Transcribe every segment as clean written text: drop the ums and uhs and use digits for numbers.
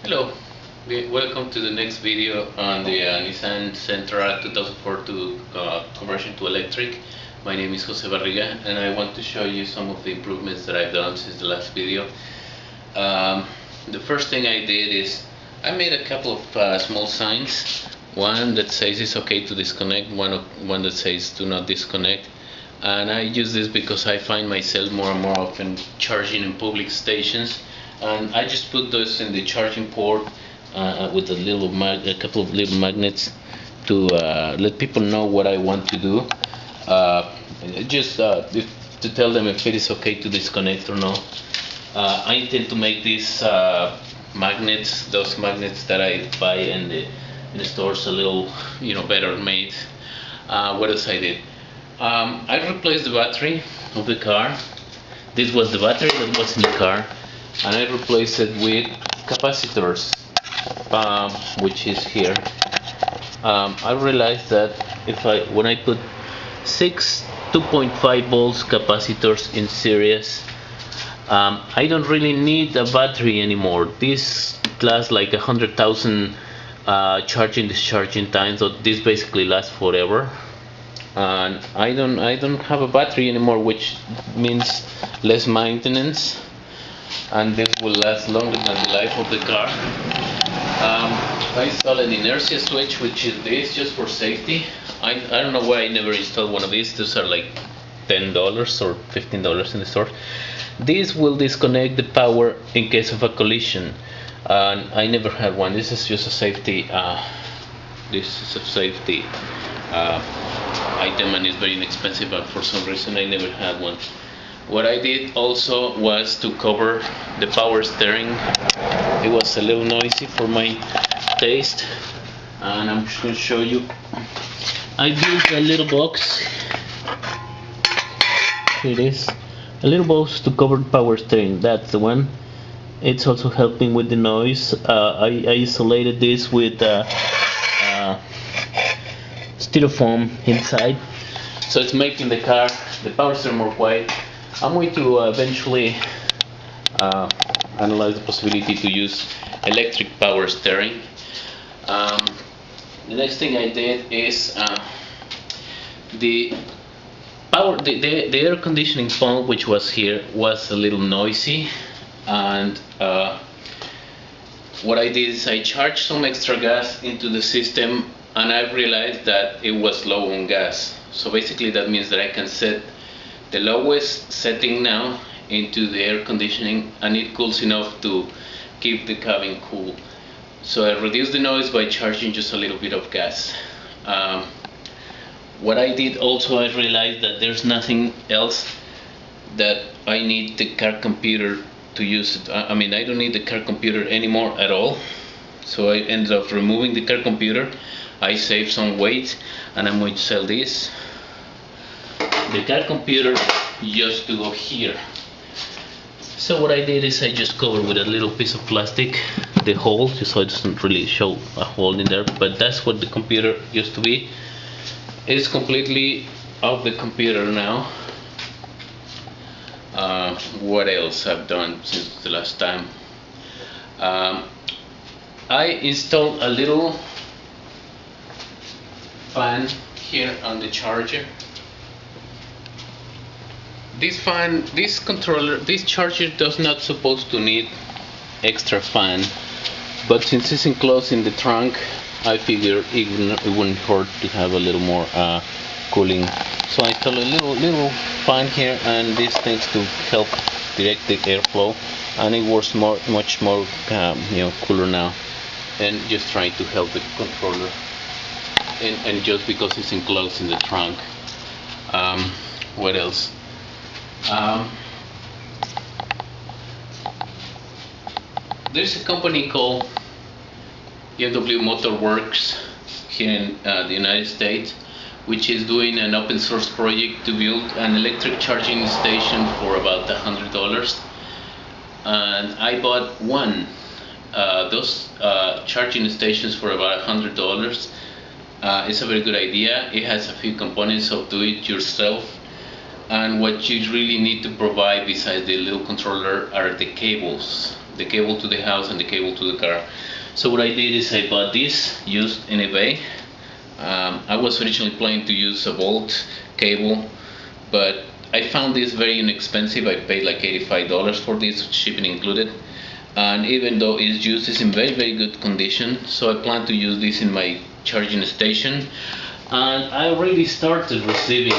Hello, welcome to the next video on the Nissan Sentra 2004 to conversion to electric. My name is Jose Barriga and I want to show you some of the improvements that I've done since the last video. The first thing I did is I made a couple of small signs. One that says it's okay to disconnect, one that says do not disconnect. And I use this because I find myself more and more often charging in public stations, and I just put those in the charging port with a couple of little magnets to let people know what I want to do. Just to tell them if it is okay to disconnect or not. I intend to make these magnets, those magnets that I buy in the stores, a little, better made. What else I did? I replaced the battery of the car. This was the battery that was in the car, and I replaced it with capacitors, which is here. I realized that when I put six 2.5 volts capacitors in series, I don't really need a battery anymore. This lasts like 100,000 charging discharging time, so this basically lasts forever. And I don't have a battery anymore, which means less maintenance, and this will last longer than the life of the car. I installed an inertia switch, which is this, just for safety. I don't know why I never installed one of these. These are like $10 or $15 in the store. This will disconnect the power in case of a collision, and I never had one. This is just a safety item, and it's very inexpensive, but for some reason I never had one. What I did also was to cover the power steering. It was a little noisy for my taste, and I'm just going to show you. I built a little box. Here it is, a little box to cover the power steering. That's the one. It's also helping with the noise. I isolated this with styrofoam inside, so it's making the power steering more quiet. I'm going to eventually analyze the possibility to use electric power steering. The next thing I did is the air conditioning pump, which was here, was a little noisy, and what I did is I charged some extra gas into the system, and I realized that it was low on gas. So basically that means that I can set the lowest setting now into the air conditioning, and it cools enough to keep the cabin cool. So I reduced the noise by charging just a little bit of gas. What I did also, I realized that there's nothing else that I need the car computer to use it. I mean, I don't need the car computer anymore at all. So I ended up removing the car computer. I saved some weight, and I'm going to sell this. The car computer used to go here. So what I did is I just covered with a little piece of plastic the hole, just so it doesn't really show a hole in there, but that's what the computer used to be. It's completely off the computer now. What else I've done since the last time? I installed a little fan here on the charger. This fan, this controller, this charger does not supposed to need extra fan, but since it's enclosed in the trunk, I figured it wouldn't hurt to have a little more cooling. So I installed a little fan here, and this tends to help direct the airflow, and it works much more cooler now. And just trying to help the controller, and just because it's enclosed in the trunk. What else? There's a company called BMW Motor Works here in the United States, which is doing an open source project to build an electric charging station for about $100, and I bought one. Those charging stations for about $100. It's a very good idea. It has a few components of do it yourself, and what you really need to provide besides the little controller are the cables. the cable to the house and the cable to the car. So what I did is I bought this used in eBay. I was originally planning to use a volt cable, but I found this very inexpensive. I paid like $85 for this, shipping included. And even though it's used, it's in very good condition. So I plan to use this in my charging station. And I already started receiving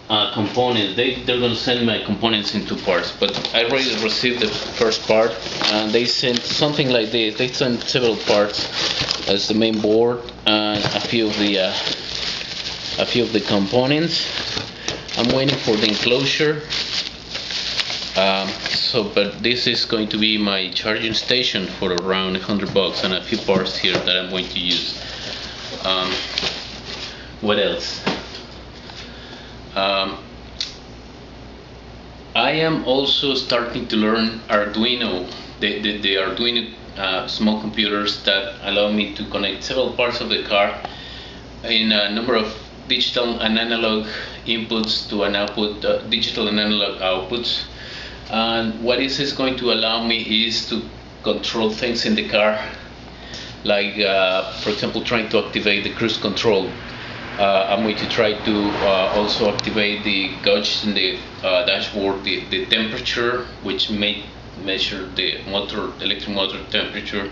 components. They're going to send my components in 2 parts, but I already received the first part, and they sent something like this. They sent several parts as the main board and a few of the components. I'm waiting for the enclosure. But this is going to be my charging station for around $100, and a few parts here that I'm going to use. What else? I am also starting to learn Arduino, the Arduino small computers that allow me to connect several parts of the car in a number of digital and analog inputs to an output, digital and analog outputs. And what this is going to allow me is to control things in the car, like for example trying to activate the cruise control. I'm going to try to also activate the gauge in the dashboard, the temperature, which may measure the electric motor temperature,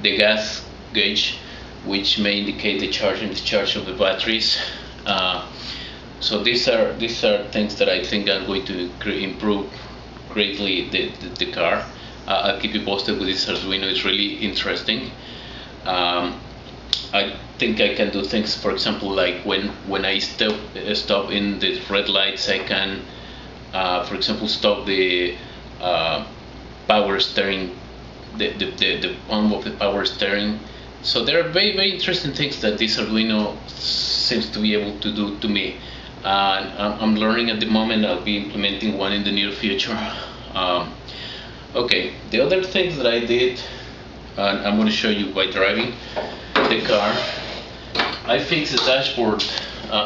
the gas gauge, which may indicate the charge and discharge of the batteries. So these are things that I think are going to improve greatly the car. I'll keep you posted with this Arduino. It's really interesting. I think I can do things, for example, like when I stop in the red lights, I can, for example, stop the power steering, the pump of the power steering. So there are very interesting things that this Arduino seems to be able to do to me. I'm learning at the moment. I'll be implementing one in the near future. Okay, the other things that I did, and I'm going to show you by driving the car. I fixed the dashboard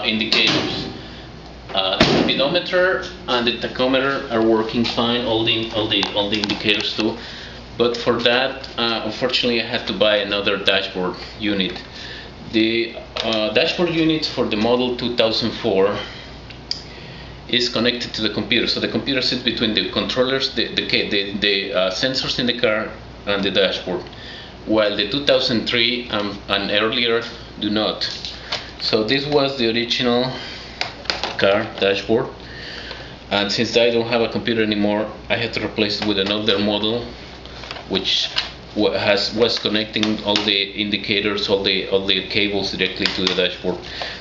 indicators. The speedometer and the tachometer are working fine. All the indicators too. But for that, unfortunately, I had to buy another dashboard unit. The dashboard unit for the model 2004 is connected to the computer. So the computer sits between the controllers, the sensors in the car, and the dashboard, while the 2003 and earlier do not. So this was the original car dashboard, and since I don't have a computer anymore, I had to replace it with another model, which was connecting all the indicators, all the cables directly to the dashboard.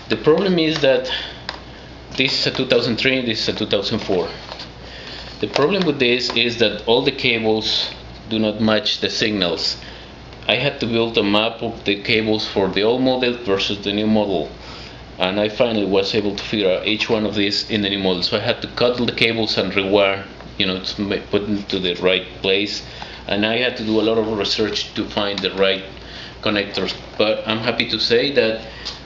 The problem is that this is a 2003, this is a 2004. The problem with this is that all the cables do not match the signals. I had to build a map of the cables for the old model versus the new model, and I finally was able to figure out each one of these in the new model. So I had to cut the cables and rewire, to put them to the right place, and I had to do a lot of research to find the right connectors. But I'm happy to say that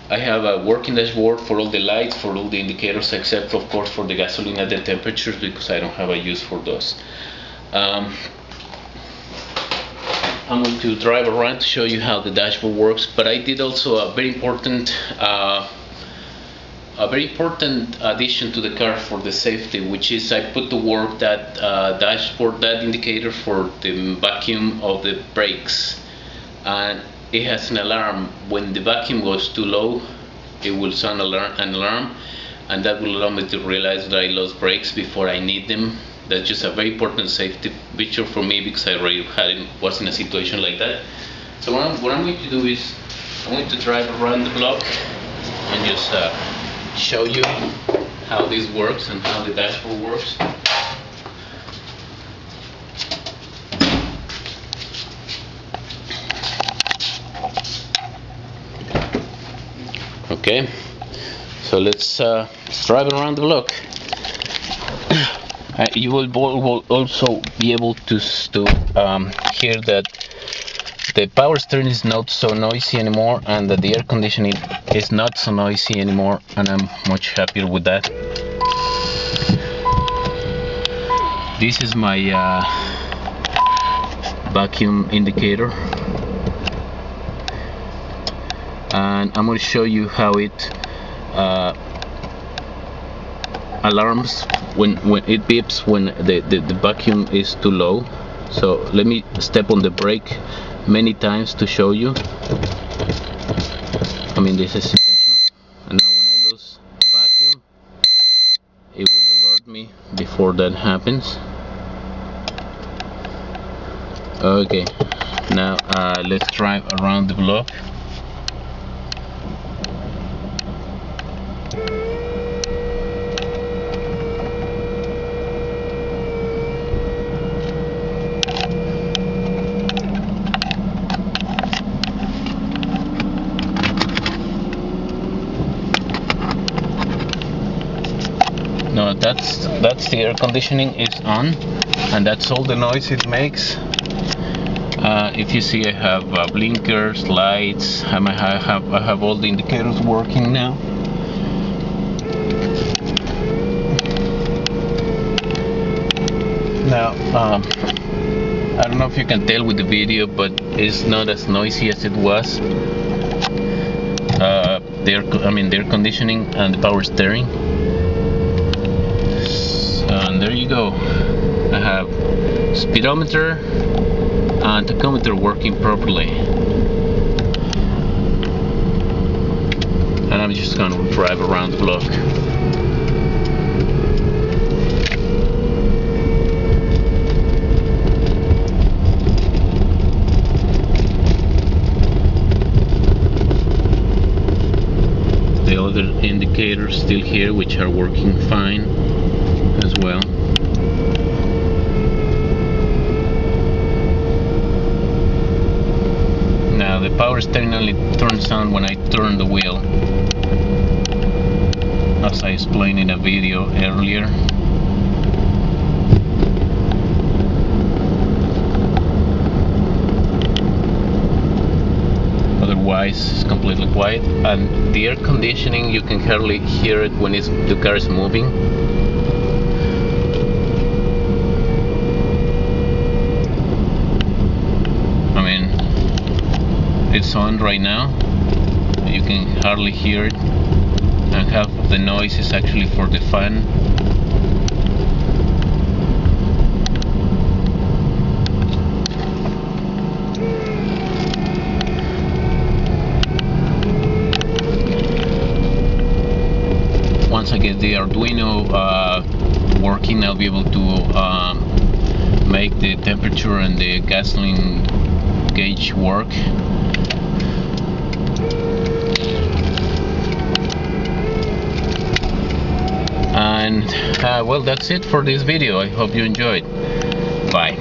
I have a working dashboard for all the lights, for all the indicators, except of course for the gasoline and the temperatures, because I don't have a use for those. I'm going to drive around to show you how the dashboard works, but I did also a very important addition to the car for the safety, which is I put to work that dashboard, that indicator for the vacuum of the brakes, and it has an alarm. When the vacuum goes too low, it will sound an alarm, and that will allow me to realize that I lost brakes before I need them. That's just a very important safety feature for me, because I already was in a situation like that. So what I'm going to do is I'm going to drive around the block and just show you how this works and how the dashboard works. Okay, so let's drive around the block. You will also be able to hear that the power steering is not so noisy anymore, and that the air conditioning is not so noisy anymore, and I'm much happier with that. This is my vacuum indicator, and I'm going to show you how it alarms when it beeps when the vacuum is too low. So let me step on the brake many times to show you. I mean, this is intentional. And now when I lose vacuum, it will alert me before that happens. Okay, now let's drive around the block. No, that's the air conditioning is on, and that's all the noise it makes. If you see, I have blinkers, lights. I have all the indicators working now. Now, I don't know if you can tell with the video, but it's not as noisy as it was. The air conditioning and the power steering. And there you go. I have speedometer and tachometer working properly, and I'm just gonna drive around the block. The other indicators still here, which are working fine as well. Now the power steering only turns on when I turn the wheel, as I explained in a video earlier. Otherwise it's completely quiet, and the air conditioning, you can hardly hear it when the car is moving. It's on right now. You can hardly hear it, and half of the noise is actually for the fan. Once I get the Arduino working, I'll be able to make the temperature and the gasoline gauge work. And well, that's it for this video. I hope you enjoyed. Bye.